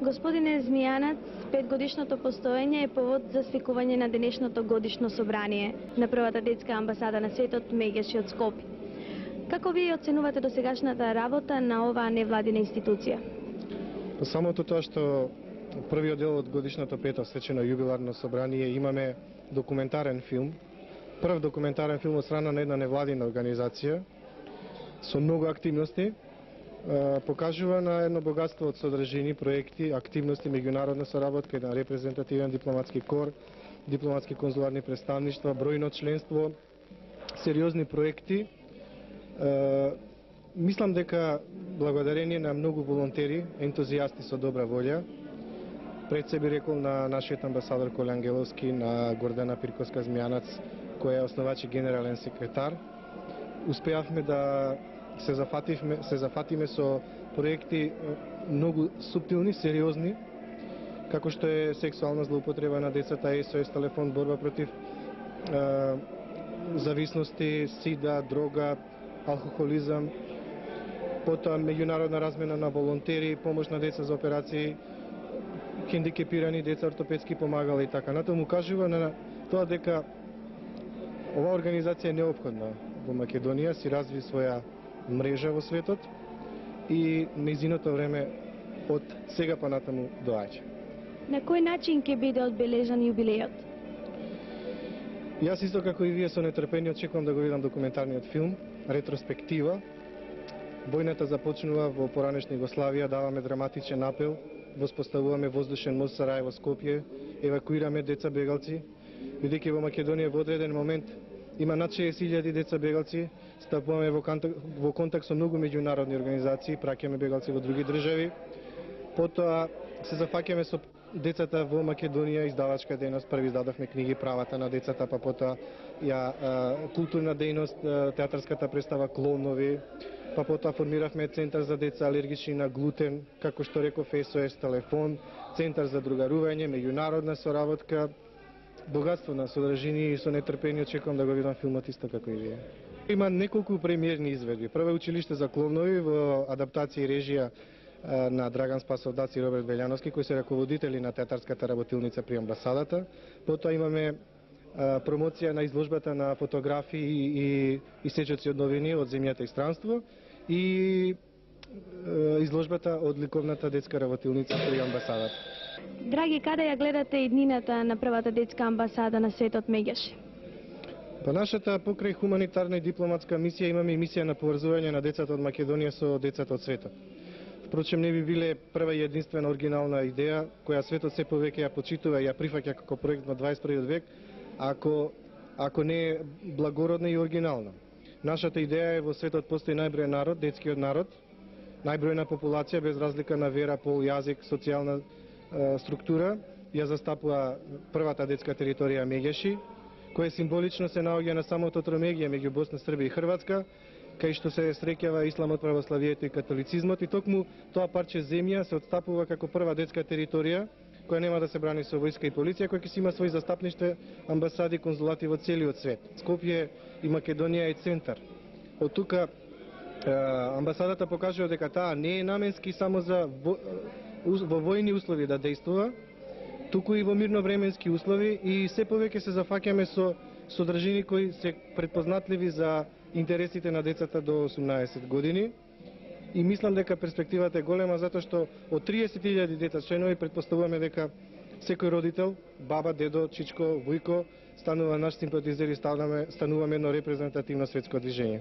Господине Змијанац, 5-годишното постоење е повод за свикување на денешното годишно собрание на првата детска амбасада на светот Мегеши од Скопје. Како вие оценувате досегашната работа на оваа невладина институција? Самото тоа што првиот дел од годишното пето свечено јубиларно собрание имаме документарен филм, прв документарен филм од страна на една невладина организација со многу активности, покажува на едно богатство од содржини, проекти, активности, меѓународна соработка, еден репрезентативен дипломатски кор, дипломатски конзуларни представништва, бројно членство, сериозни проекти. Мислам дека благодарение на многу волонтери, ентузијасти со добра волја, пред се би рекол на нашиот амбасадор Коле Ангеловски, на Гордана Пирковска Змијанац, која е основач и генерален секретар, успеавме да се зафатиме со проекти многу суптилни, сериозни, како што е сексуална злоупотреба на децата, SOS телефон, борба против зависности, сида, дрога, алкохолизам, потоа меѓународна размена на волонтери, помош на деца за операции, хендикепирани деца, ортопедски помагала и така натаму, кажува на тоа дека оваа организација е неопходна во Македонија, си разви своја мрежа во светот и нејзиното време од сега па натаму доаѓа. На кој начин ќе биде одбележан јубилејот? Јас исто како и вие со нетрпение очекувам да го видам документарниот филм, ретроспектива. Војната започнува во поранешна Југославија, даваме драматичен апел, воспоставуваме воздушен мост Сараево Скопје, евакуираме деца бегалци, бидејќи во Македонија во одреден момент има над 60.000 деца бегалци, стапуваме во контакт со многу меѓународни организации, праќаме бегалци во други држави. Потоа се зафаќаме со децата во Македонија, издавачка дејност, први издадовме книги Правата на децата, па потоа културна дејност, театарската представа Клоунови, па потоа формиравме Центар за деца алергични на глутен, како што реков, SOS телефон, Центар за другарување, меѓународна соработка, богатство на содржини и со нетрпение очекувам да го видам филмот исто како и вие. Има неколку премиерни изведби. Прво е Училиште за клоунови во адаптација и режија на Драган Спасов Дац и Роберт Белјановски, кои се раководители на театарската работилница при амбасадата. Потоа имаме промоција на изложбата на фотографии и сечоци од новини од земјата и странство и изложбата од ликовната детска работилница при амбасадата. Драги, каде ја гледате иднината на првата детска амбасада на светот Мегеши? Па нашата покрај хуманитарна и дипломатска мисија имаме и мисија на поврзување на децата од Македонија со децата од светот. Впрочем, не би биле прва и единствена оригинална идеја која светот се повеќе ја почитува и ја прифаќа како проект на 21 век, ако не е благородна и оригинална. Нашата идеја е во светот постои најбројен народ, детскиот народ, најбројна популација без разлика на вера, пол, јазик, социјална структура, ја застапува првата детска територија Мегеши, која символично се наоѓа на самото тромегија меѓу Босна, Србија и Хрватска, кај што се среќава исламот, православието и католицизмот, и токму тоа парче земја се отстапува како прва детска територија, која нема да се брани со војска и полиција, која ќе си има свои застапништва, амбасади, конзулати во целиот свет. Скопје и Македонија е центар. Од тука амбасадата покажува дека таа не е наменски само за во војни услови да действува, туку и во мирновременски услови, и се повеќе се зафаќаме со содржини кои се предпознатливи за интересите на децата до 18 години. И мислам дека перспективата е голема, затоа што од 30.000 деца членови предпоставуваме дека секој родител, баба, дедо, чичко, вујко, станува наш симпатизер и стануваме едно репрезентативно светско движење.